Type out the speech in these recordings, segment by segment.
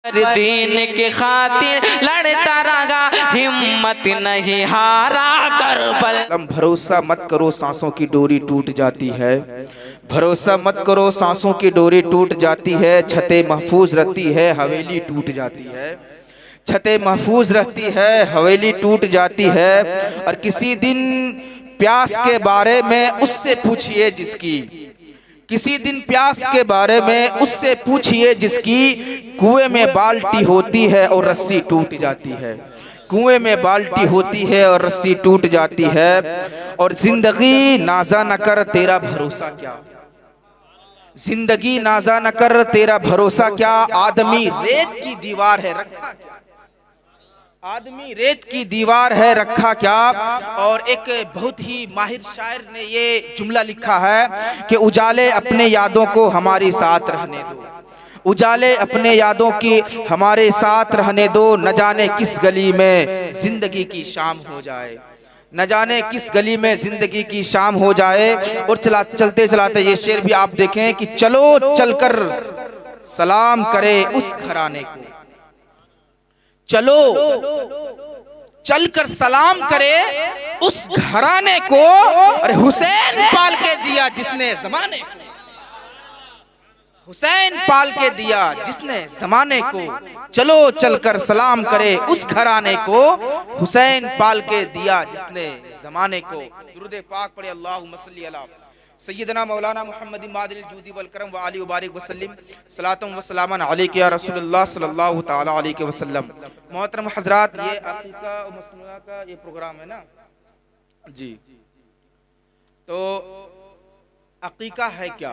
दीन के खातिर लड़ता रहा, हिम्मत नहीं हारा करबल। भरोसा मत करो सांसों की डोरी टूट जाती है, भरोसा मत करो सांसों की डोरी टूट जाती है। छतें महफूज रहती है, हवेली टूट जाती है। छतें महफूज रहती है, हवेली टूट जाती है। और किसी दिन प्यास के बारे में उससे पूछिए जिसकी, किसी दिन प्यास के बारे में उससे पूछिए जिसकी कुएं में बाल्टी होती है और रस्सी टूट जाती है। कुएं में बाल्टी होती है और रस्सी टूट जाती है। और जिंदगी नाजा न कर तेरा भरोसा क्या, जिंदगी नाजा न कर तेरा भरोसा क्या। आदमी रेत की दीवार है रखा क्या, आदमी रेत की दीवार है रखा क्या। और एक बहुत ही माहिर शायर ने ये जुमला लिखा है कि उजाले अपने यादों को हमारे साथ रहने दो, उजाले अपने यादों की हमारे साथ रहने दो। न जाने किस गली में जिंदगी की शाम हो जाए, न जाने किस गली में जिंदगी की शाम हो जाए। और चलते चलाते ये शेर भी आप देखें कि चलो चलकर सलाम करे उस घराने को, चलो चलकर सलाम करे उस घराने को। अरे हुसैन पाल के जिया जिसने जमाने को, हुसैन पाल के दिया जिसने जमाने को। चलो चलकर सलाम करे उस घराने को, हुसैन पाल के दिया जिसने जमाने को। दुरूद पाक पढ़े अल्लाहुम्मा सल्ली अला सय्यदना मौलाना मुहम्मद मादिल जूदी वल करम व आलि व बारिक वसल्लम सलातम व सलामन अलैका या रसूलुल्लाह सल्लल्लाहु तआला अलैहि वसल्लम। मोहतरम हजरात, ये अकीका और मसनूआ का ये प्रोग्राम है ना जी। तो अकीका है क्या,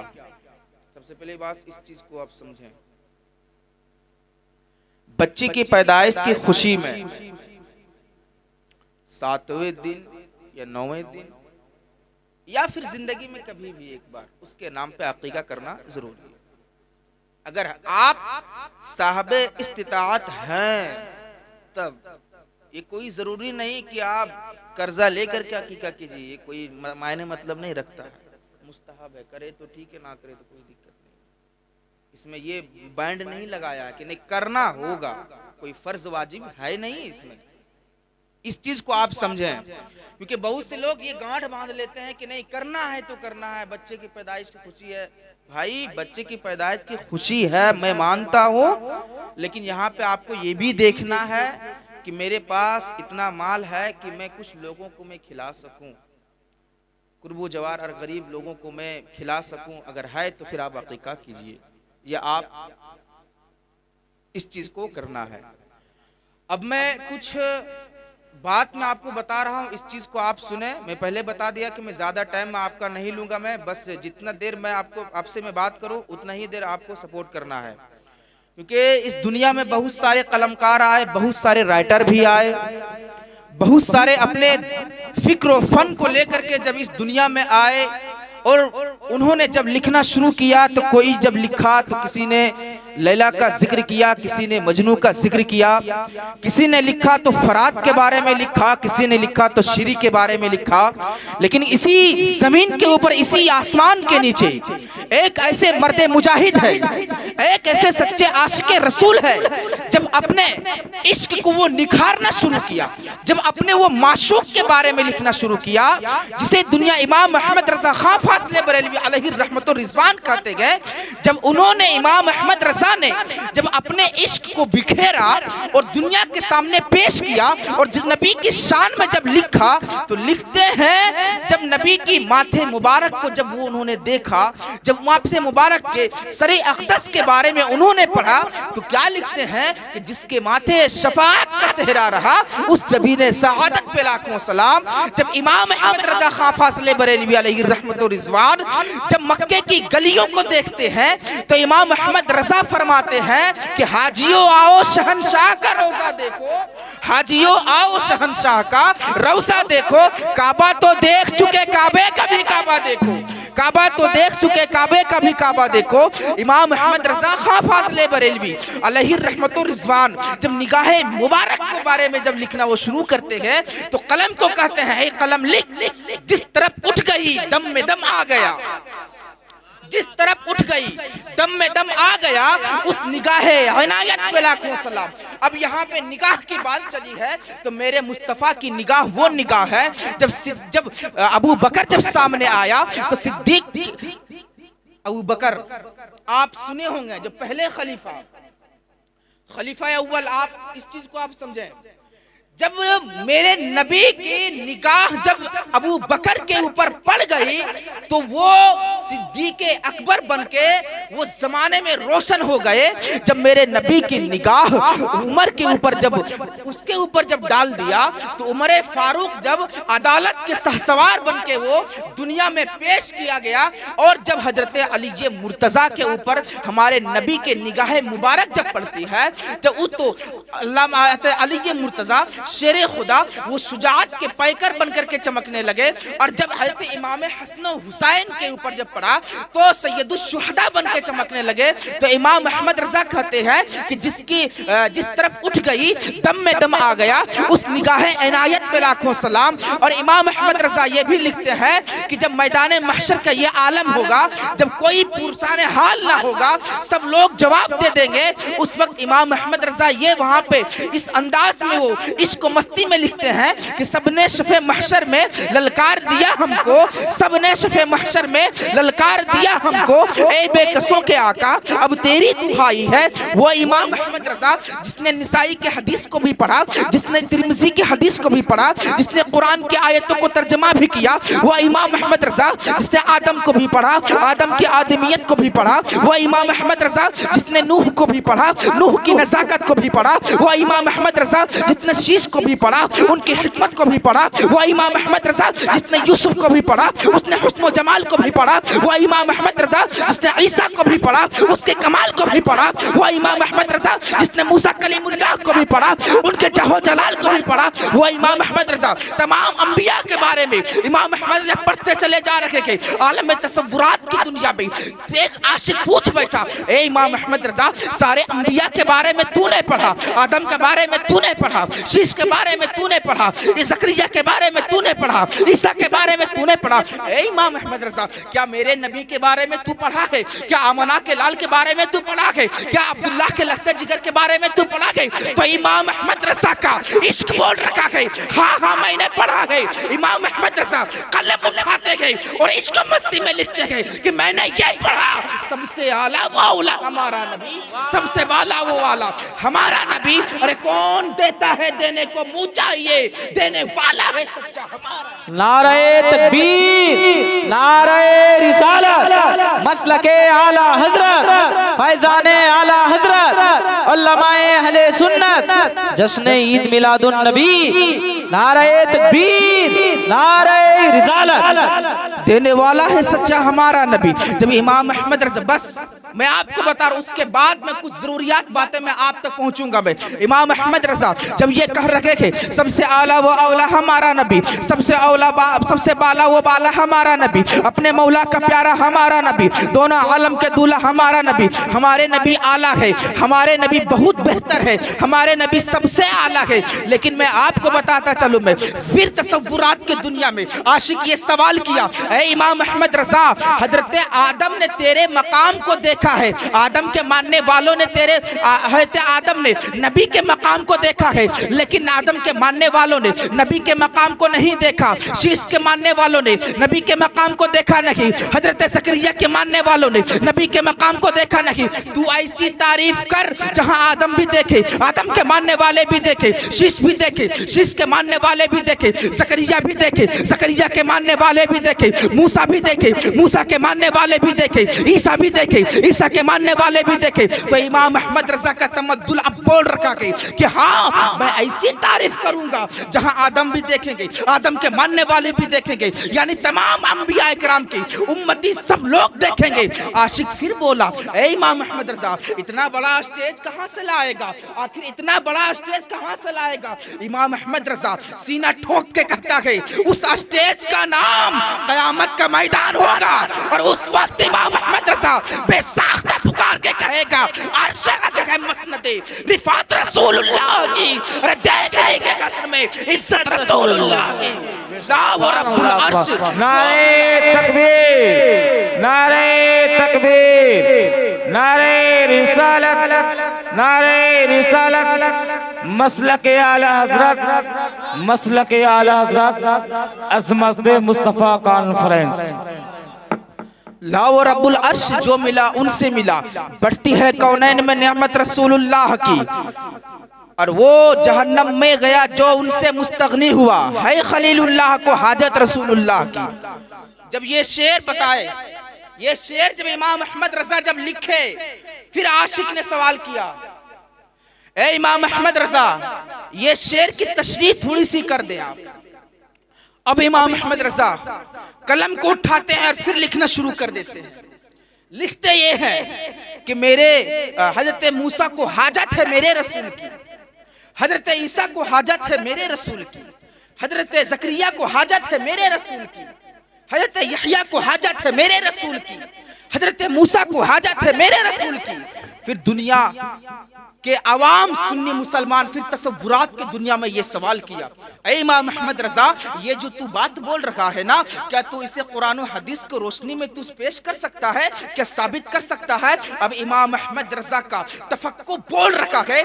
सबसे पहले बात इस चीज को आप समझें। बच्चे की पैदाइश की खुशी में 7वें दिन या 9वें दिन या फिर जिंदगी में कभी भी एक बार उसके नाम पे अकीका करना जरूरी है। अगर आप साहबे इस्तिताअत हैं तब, ये कोई जरूरी नहीं कि आप कर्जा लेकर के अकीका कीजिए, ये कोई मायने मतलब नहीं रखता है। मुस्तहब है, करे तो ठीक है, ना करे तो कोई दिक्कत नहीं। इसमें ये बैंड नहीं लगाया है कि नहीं करना होगा, कोई फर्ज वाजिब है नहीं इसमें। इस चीज को आप समझें, क्योंकि बहुत से लोग ये गांठ बांध लेते हैं कि नहीं करना है तो करना है, बच्चे की पैदाइश की खुशी है। भाई बच्चे की पैदाइश की खुशी है, मैं मानता हूँ, लेकिन यहाँ पे आपको ये भी देखना है कि मेरे पास इतना माल है कि मैं कुछ लोगों को मैं खिला सकूं, कुर्बो जवार और गरीब लोगों को मैं खिला सकूं। अगर है तो फिर आप अकीका कीजिए, या आप इस चीज को करना है। अब मैं कुछ बात मैं आपको बता रहा हूँ, इस चीज को आप सुने। मैं पहले बता दिया कि मैं ज्यादा टाइम आपका नहीं लूंगा, मैं बस जितना देर मैं आपसे मैं बात करूं उतना ही देर आपको सपोर्ट करना है। क्योंकि इस दुनिया में बहुत सारे कलमकार आए, बहुत सारे राइटर भी आए, बहुत सारे अपने फिक्र और फन को लेकर के जब इस दुनिया में आए और उन्होंने जब लिखना शुरू किया तो कोई जब लिखा तो किसी ने लैला का जिक्र किया, किसी ने मजनू का जिक्र किया, किसी ने लिखा तो फरात के बारे में लिखा, किसी ने लिखा तो शिरी के बारे में लिखा। लेकिन इसी जमीन के ऊपर, इसी आसमान के नीचे एक ऐसे मर्दे मुजाहिद है, एक ऐसे सच्चे आशिके रसूल है, जब अपने इश्क को वो निखारना शुरू किया, जब अपने वो माशूक के बारे में लिखना शुरू किया, जिसे दुनिया इमाम अहमद रजा खां फासले बरेलवी अलैहि रहमतुर रिजवान कहते गए। जब उन्होंने इमाम अहमद रजा ने जब अपने इश्क को बिखेरा और दुनिया के सामने पेश किया और नबी की शान में जब लिखा, तो लिखते हैं जब नबी की माथे मुबारक को जब वो उन्होंने देखा, जब माथे मुबारक के सरे अक़दस के बारे में उन्होंने पढ़ा, तो क्या लिखते हैं कि जिसके माथे शफाअत का सेहरा रहा उस जबीने सआदत पे लाखों सलाम। जब इमाम अहमद रजा खां फासले बरेलवी अलैहि रहमतुर रिजवान जब मक्के की गलियों को देखते हैं तो इमाम अहमद रजा फरमाते हैं कि हाजियों आओ शहंशाह का रोजा देखो, हाजियों आओ शहंशाह का रोजा देखो। काबा तो देख चुके काबे का भी काबा देखो, काबा तो देख चुके काबे का भी काबा देखो। इमाम अहमद रजा खां फासले बरेलवी अलैहि रहमतुर रिजवान जब निगाहे मुबारक के बारे में जब लिखना वो शुरू करते हैं तो कलम को कहते हैं, कलम लिख, जिस तरफ उठ गई दम में दम आ गया, जिस तरफ उठ गई, दम में दम आ गया, उस निगाहे इनायत पे लाखों सलाम। अब यहाँ पे निगाह की बात चली है तो मेरे मुस्तफ़ा की निगाह वो निगाह है जब अबू बकर जब सामने आया तो सिद्दीक अबू बकर, आप सुने होंगे जो पहले खलीफा अव्वल, आप इस चीज को आप समझें, जब मेरे नबी की निगाह जब अबू बकर के ऊपर पड़ गई तो वो सिद्दीक़ अकबर बनके वो जमाने में रोशन हो गए। जब मेरे नबी की निगाह उमर के ऊपर जब उसके ऊपर जब डाल दिया तो उमर फारूक जब अदालत के सहसवार बनके वो दुनिया में पेश किया गया, और जब हजरत अली मुर्तज़ा के ऊपर हमारे नबी के निगाह मुबारक जब पड़ती है तो उस तो अली मुर्तज़ा शेरे खुदा वो शुजाअत के पैकर बनकर के चमकने लगे। और जब हज़रत इमाम हसन हुसैन के ऊपर जब पड़ा तो सैयदुश शुहदा बन के चमकने लगे। तो इमाम अहमद रजा कहते हैं कि जिस तरफ उठ गई दम में दम आ गया, उस निगाह इनायत पे लाखों सलाम। और इमाम अहमद रजा ये भी लिखते हैं कि जब मैदान महशर का ये आलम होगा, जब कोई पुरसान हाल ना होगा, सब लोग जवाब दे देंगे, उस वक्त इमाम अहमद रजा ये वहां पे इस अंदाज में वो इसको मस्ती में लिखते हैं कि सबने शफ़े महशर में ललकार दिया हमको, सबने शफ़े महशर में ललकार दिया हमको, ए बेकसों के आका अब तेरी दुहाई है। वो इमाम अहमद रजा जिसने निसाई के हदीस को भी पढ़ा, जिसने तिरमिज़ी के हदीस को भी पढ़ा, जिसने कुरान के आयतों को तर्जमा भी किया, वो इमाम अहमद रजा जिसने आदम को भी पढ़ा, आदम की आदमियत को भी पढ़ा, वो इमाम अहमद रजा जिसने नूह को भी पढ़ा, नूह की नज़ाकत को भी पढ़ा, वो इमाम अहमद रजा जिसने शीश को भी पढ़ा, उनकी हिकमत को भी पढ़ा, वो इमाम अहमद रजा जिसने यूसुफ को भी पढ़ा, उसने हुस्न जमाल को भी पढ़ा, वो इमाम अहमद रजा जिसने ईसा को भी पढ़ा, उसके कमाल को भी पढ़ा, वो इमाम अहमद रजा जिसने मूसा कलीमुल्लाह को भी पढ़ा, उनके जहो जलाल को भी पढ़ा, वो इमाम अहमद रजा तमाम अंबिया के बारे में इमाम अहमद रजा पढ़ते चले जा रहे थे। आलम में तसव्वुरात की दुनिया में एक आशिक पूछ बैठा, ए इमाम अहमद रजा सारे अंबिया के बारे में तूने पढ़ा, आदम के बारे में तूने पढ़ा, शीश के बारे में तूने पढ़ा, ज़करिया के बारे में तूने पढ़ा, ईसा के बारे में तूने पढ़ा, ए इमाम अहमद रजा क्या मेरे नबी के बारे में तू पढ़ा है? क्या आमना के लाल के बारे में तू पढ़ा है? क्या अब्दुल्लाह के लखते जिगर के बारे में तू पढ़ा है? तो इमाम अहमद रजा का इश्क बोल रखा है, हाँ हाँ मैंने पढ़ा है। इमाम अहमद रजा कलम उठाते हैं और इश्क मस्ती में लिखते हैं कि मैंने ये पढ़ा, सबसे आला वो आला हमारा नबी, सबसे वाला वो वाला हमारा नबी। अरे कौन देता है देने को मुँह चाहिए, देने वाला है सच्चा हमारा। नारे तकबीर, नारे रिसालत, मसलके आला हजरत, फैजाने आला हजरत, उलमाए अहले सुन्नत, जश्न ईद मिलादुन नबी। नारे तकबीर, नारे रिसालत, देने वाला है सच्चा हमारा नबी। जब इमाम अहमद रजा, बस मैं आपको बता रहा हूँ, उसके बाद में कुछ जरूरियात बातें मैं आप तक पहुंचूंगा। मैं इमाम अहमद रजा जब ये कह रखे थे सबसे आला वो औला हमारा नबी, सबसे बाला वो बाला हमारा नबी, अपने मौला का प्यारा हमारा नबी, दोनों आलम के दूल्हा हमारा नबी, हमारे नबी आला है, हमारे नबी बहुत बेहतर है, हमारे नबी सबसे आला है। लेकिन मैं आपको बताता चलूँ, मैं फिर तसव्वुरात की दुनिया में आशिक ये सवाल किया, ए इमाम अहमद रजा हजरत आदम ने तेरे मकाम को देखा है, आदम के मानने वालों ने तेरे हजरत आदम ने नबी के मकाम को देखा है, लेकिन आदम के मानने वालों ने नबी के मकाम को नहीं देखा, शीश के मानने वालों ने नबी के मकाम को देखा नहीं, हजरत ज़करिया के मानने वालों ने नबी के मकाम को देखा नहीं। तू ऐसी तारीफ कर जहां आदम भी देखे, आदम के मानने वाले भी देखे, शीश भी देखे, शीश के मानने वाले भी देखे, ज़करिया भी देखे, ज़करिया के मानने वाले भी देखे, मूसा भी देखे, मूसा के मानने वाले भी देखे, ईसा भी देखे, ईसा के मानने वाले भी देखे। तो इमाम अहमद रजा का तमद्दुल अब बोल रखा कि हाँ मैं ऐसी तारीफ करूंगा जहां आदम भी देखेंगे, आदम के मानने वाले भी देखेंगे, यानी तमाम अंबिया इकराम की उम्मती सब लोग देखेंगे। आशिक फिर बोला, ए इमाम अहमद रजा इतना बड़ा स्टेज कहां से लाएगा, आखिर इतना बड़ा स्टेज कहां से लाएगा? इमाम अहमद रजा सीना ठोक के कहता है, उस स्टेज का नाम कयामत का मैदान होगा, और उस वक्त इमाम अहमद रजा बेसाख्ता पुकार के कहेगा, अर्श है मसनदे रिफात रसूलुल्लाह की, अरे देखेंगे कश्र में इज्जत रसूलुल्लाह की। ला व रब्बुल अर्श। नारे तकबीर, नारे तकबीर, नारे रिसालत, नारे रिसालत, मसलक आला हजरत, मसलक आला हजरत, अज़मत मुस्तफ़ा कॉन्फ्रेंस। ला व रब्बुल अर्श जो मिला उनसे मिला, बढ़ती है कौनैन में नेमत रसूलुल्लाह की, और वो जहन्नम में गया जो उनसे मुस्तगनी हुआ, है खलीलुल्लाह को हाजत रसूलुल्लाह की। जब ये शेर बताए, ये शेर जब इमाम अहमद रजा जब लिखे, फिर आशिक ने सवाल किया, ए इमाम अहमद रजा ये शेर की तशरीह थोड़ी सी कर दे आप। अब इमाम अहमद रजा कलम को उठाते हैं और फिर लिखना शुरू कर देते हैं। लिखते ये हैं कि मेरे हजरत मूसा को हाजत है मेरे रसूल की, हजरत ईसा को हाजत है मेरे रसूल की, हजरत ज़करिया को हाजत है मेरे रसूल की, हजरत यहया को हाजत है मेरे रसूल की, हजरत मूसा को हाजत है मेरे रसूल की। फिर दुनिया के अवाम सुन्नी मुसलमान फिर तसव्वुरात की दुनिया में ये सवाल किया, ऐ इमाम अहमद रजा ये जो तू बात बोल रहा है ना, क्या तू इसे कुरान और हदीस को रोशनी में तू पेश कर सकता है, क्या साबित कर सकता है? अब इमाम अहमद रजा का तफक्कुर बोल रखा है,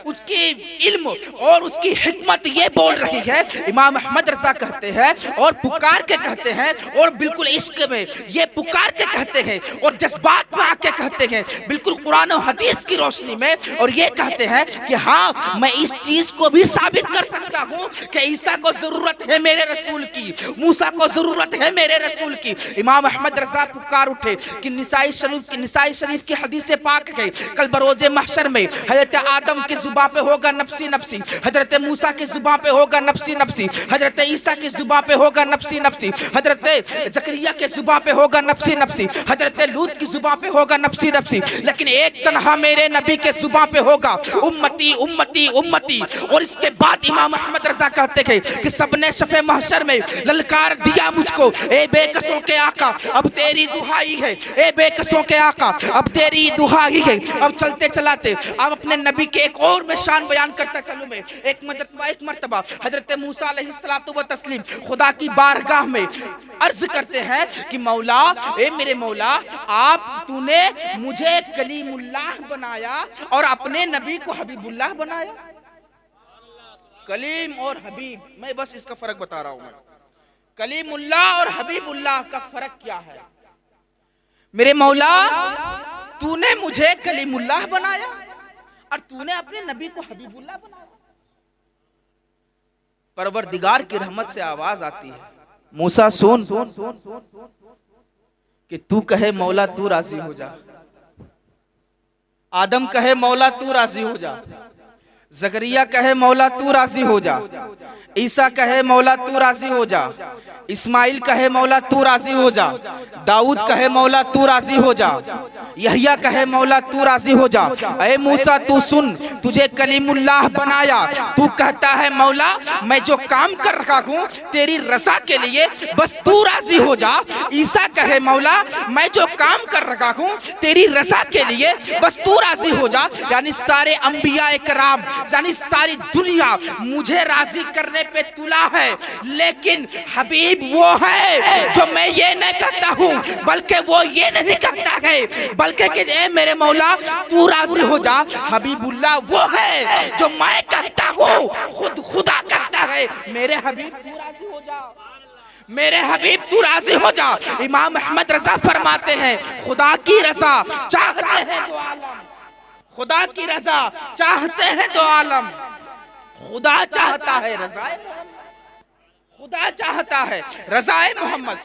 उसकी इल्म और उसकी हिकमत ये बोल रही है। इमाम अहमद रजा कहते हैं और पुकार के कहते हैं, और बिल्कुल इश्क में ये पुकार के कहते हैं और जज्बात में आके कहते हैं, बिल्कुल कुरान और हदीस की रोशनी में, और ये कहते हैं कि हाँ मैं इस चीज को भी साबित कर सकता हूँ कि ईसा को जरूरत है मेरे रसूल की, मूसा को जरूरत है मेरे रसूल की। इमाम अहमद रजा पुकार उठे कि निसाई शरीफ की हदीस पाक है, कल बरोजे महशर में हजरत आदम की जुबान पे होगा नफसी नफसी, हजरत मूसा की जुबान पे होगा नफसी नफसी, हजरत ईसा की जुबान पे होगा नफसी नफसी, हजरत ज़करिया के जुबान पे होगा नफसी नफसी, हजरत लूत की जुबान पे होगा नफसी नफसी, लेकिन एक तन्हा मेरे नबी के जुबान पे होगा उम्मती उम्मती उम्मती। और इसके बाद इमाम अहमद रजा कहते हैं कि सबने शफे महशर में ललकार दिया मुझको, ए बेकसों के आका अब तेरी दुहाई है, ए बेकसों के आका अब तेरी दुहाई है। अब चलते चलाते अब अपने नबी के एक और मैं शान बयान करता चलूं मैं। एक मर्तबा हजरत मूसा अलैहिस्सलातु व तस्लीम खुदा की बारगाह में अर्ज करते हैं कि मौला, ए मेरे मौला, आप तूने मुझे कलीमुल्लाह बनाया और अपने नबी को हबीबुल्लाह बनाया। कलीम और हबीब, मैं बस इसका फर्क बता रहा हूं। मैं कलीमुल्लाह और हबीबुल्लाह का फर्क क्या है? मेरे मौला तूने मुझे कलीमुल्लाह बनाया और तूने अपने नबी को हबीबुल्लाह बनाया। परवरदिगार की रहमत से आवाज आती है, मूसा सुन कि तू कहे मौला तू राजी हो जा, आदम कहे मौला तू राजी हो जा, ज़करिया कहे मौला तू राजी हो जा, ईसा कहे मौला तू राजी हो जा, इस्माइल कहे मौला तू राजी हो जा, दाऊद कहे मौला तू राजी हो जा, यहया कहे मौला तू राजी हो जा। ऐ मूसा तू सुन, तुझे कलीमुल्लाह बनाया, तू कहता है मौला मैं जो काम कर रहा हूँ तेरी रजा के लिए, बस तू राजी हो जा। ईसा कहे मौला मैं जो काम कर रहा हूँ तेरी रजा के लिए, बस तू राजी हो जा। यानी सारे अंबिया कराम, यानी सारी दुनिया मुझे राजी करने पे तुला है, लेकिन हबीब वो है जो मैं ये नहीं कहता हूँ, बल्कि वो ये नहीं कहता है, बल्कि कि ए मेरे मौला तू राजी हो जा। हबीबुल्लाह वो है जो मैं कहता हूँ, खुद खुदा कहता है मेरे हबीब तू राजी हो जा, मेरे हबीब तू राजी हो जा। इमाम अहमद रजा फरमाते हैं खुदा की रजा चाहते हैं दो आलम, खुदा की रजा चाहते हैं दो आलम। खुदा चाहता है रजाए, खुदा चाहता है रजाए मोहम्मद।